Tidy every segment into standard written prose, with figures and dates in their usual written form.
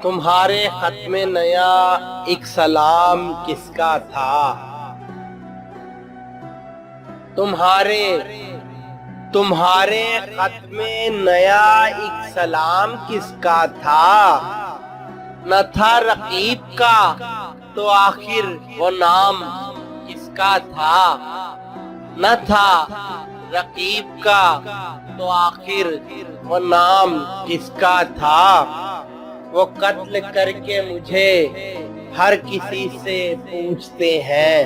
تمہارے خط میں نیا ایک سلام کس کا تھا؟ تمہارے خط میں نیا ایک سلام کس کا تھا؟ نہ تھا رقیب کا تو آخر وہ نام کس کا تھا؟ نہ تھا رقیب کا تو آخر وہ نام کس کا تھا؟ وہ قتل کر کے مجھے ہر کسی سے پوچھتے ہیں،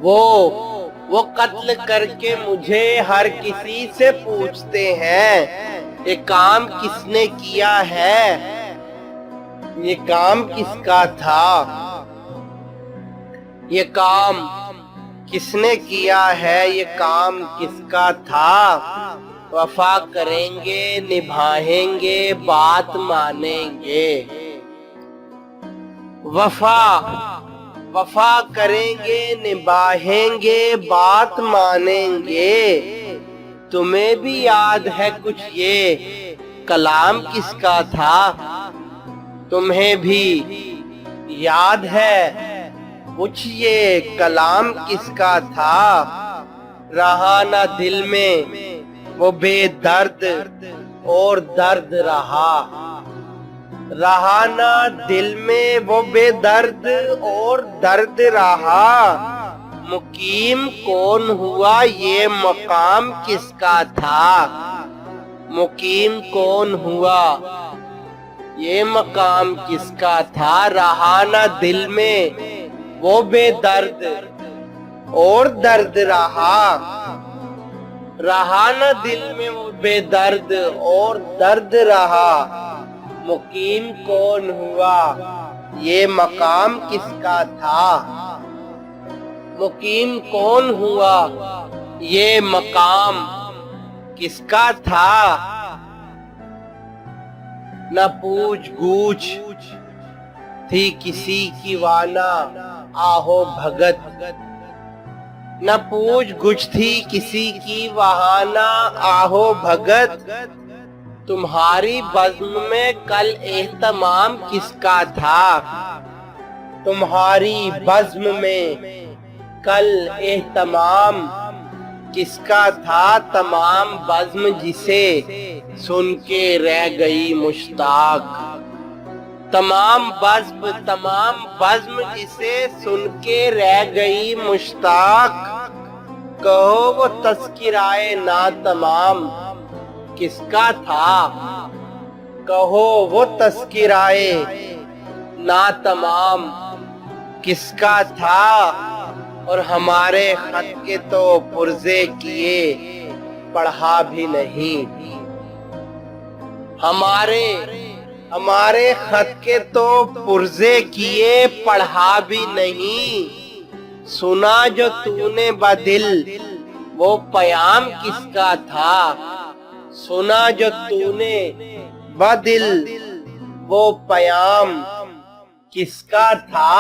وہ قتل کر کے مجھے ہر کسی سے پوچھتے ہیں، یہ کام کس نے کیا ہے؟ یہ کام کس کا تھا؟ یہ کام کس نے کیا ہے؟ یہ کام کس کا تھا؟ وفا کریں گے، نبھائیں گے، بات مانیں گے۔ وفا کریں گے، نبھائیں گے، بات مانیں گے۔ تمہیں بھی یاد ہے کچھ یہ کلام کس کا تھا؟ تمہیں بھی یاد ہے کچھ یہ کلام کس کا تھا؟ رہا نہ دل میں وہ بے درد اور درد رہا، رہا نہ دل میں وہ بے درد اور درد رہا۔ مقیم کون ہوا یہ مقام کس کا تھا؟ مقیم کون ہوا یہ مقام کس کا تھا؟ رہا نہ دل میں وہ بے درد اور درد رہا، رہا نہ دل میں وہ بے درد اور درد رہا۔ مقیم کون ہوا یہ مقام کس کا تھا؟ مقیم کون ہوا یہ مقام کس کا تھا؟ نہ پوچھ گوچھ تھی کسی کی وانا آہو بھگت، نہ پوچھ گچھ تھی کسی کی وہانا آہو بھگت۔ تمہاری بزم میں کل اہتمام کس کا تھا؟ تمہاری بزم میں کل اہتمام کس کا تھا؟ تمام بزم جسے سن کے رہ گئی مشتاق، تمام بزم جسے سن کے رہ گئی مشتاق۔ کہو وہ تذکرائے ناتمام کس کا تھا؟ کہو وہ تذکرائے ناتمام کس کا تھا؟ اور ہمارے خط کے تو پرزے کیے پڑھا بھی نہیں، ہمارے خط کے تو پرزے کیے پڑھا بھی نہیں۔ سنا جو تو نے بدل وہ پیام کس کا تھا؟ سنا جو تو نے بدل وہ پیام کس کا تھا؟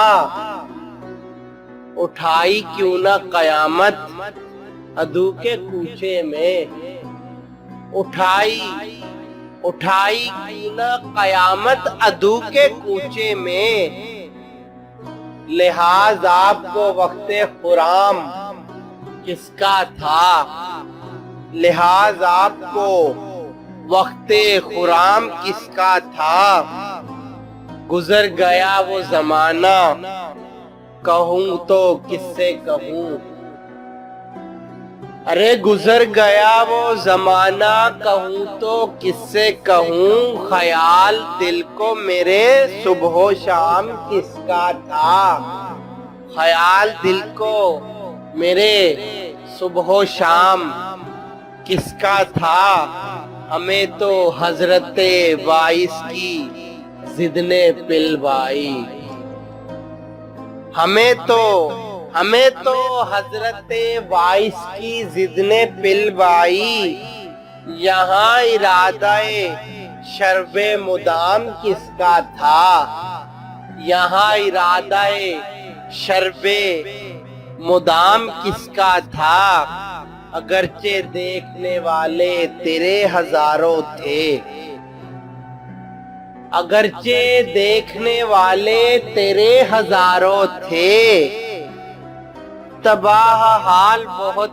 اٹھائی کیوں نہ قیامت عدو کے کوچے میں، اٹھائی کیوں نہ قیامت عدو کے کوچے میں۔ لحاظ آپ کو وقت خرام کس کا تھا؟ لحاظ آپ کو وقت خرام کس کا تھا؟ گزر گیا وہ زمانہ کہوں تو کس سے کہوں، ارے گزر گیا وہ زمانہ کہوں تو کس سے کہوں۔ خیال دل کو میرے صبح و شام کس کا تھا؟ خیال دل کو میرے صبح و شام کس کا تھا؟ ہمیں تو حضرت وائس کی ضد نے پلوائی، ہمیں تو حضرت وائس کی ضد نے پلوائی۔ یہاں ارادہ شرب مدام کس کا تھا؟ یہاں ارادہ شرب مدام کس کا تھا؟ اگرچہ دیکھنے والے تیرے ہزاروں تھے، اگرچہ دیکھنے والے تیرے ہزاروں تھے، تباہ حال بہت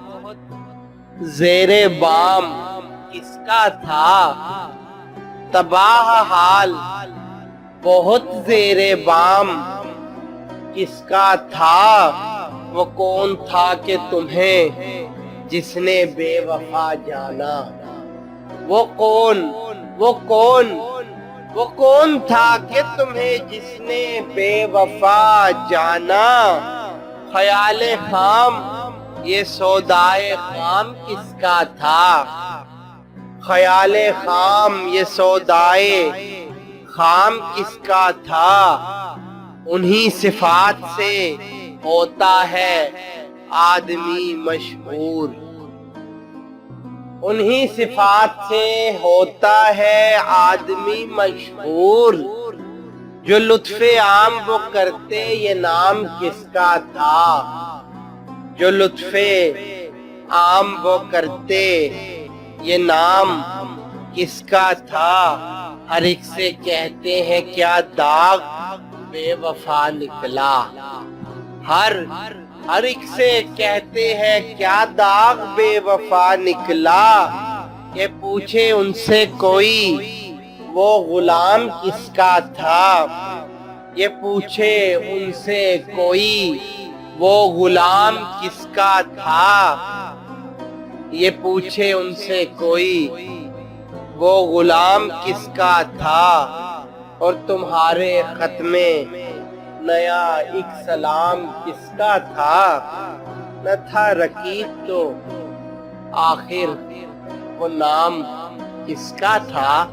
زیر بام کس کا تھا؟ تباہ حال بہت زیر بام کس کا تھا؟ وہ کون تھا کہ تمہیں جس نے بے وفا جانا؟ وہ کون تھا کہ تمہیں جس نے بے وفا جانا؟ خیال خام یہ سودائے خام کس کا تھا؟ خیال خام یہ سودائے خام کس کا تھا؟ انہی صفات سے ہوتا ہے آدمی مشہور، انہی صفات سے ہوتا ہے آدمی مشہور۔ جو لطف عام وہ کرتے یہ نام کس کا تھا؟ جو لطف عام وہ کرتے یہ نام کس کا تھا؟ ہر ایک سے کہتے ہیں کیا داغ بے وفا نکلا، ہر ایک سے کہتے ہیں کیا داغ بے وفا نکلا۔ کہ پوچھے ان سے کوئی وہ غلام کس کا تھا؟ یہ پوچھے ان سے کوئی وہ غلام کس کا تھا؟ یہ پوچھے ان سے کوئی وہ غلام کس کا تھا؟ اور تمہارے خط میں نیا ایک سلام کس کا تھا؟ نہ تھا رقیب تو آخر وہ نام کس کا تھا؟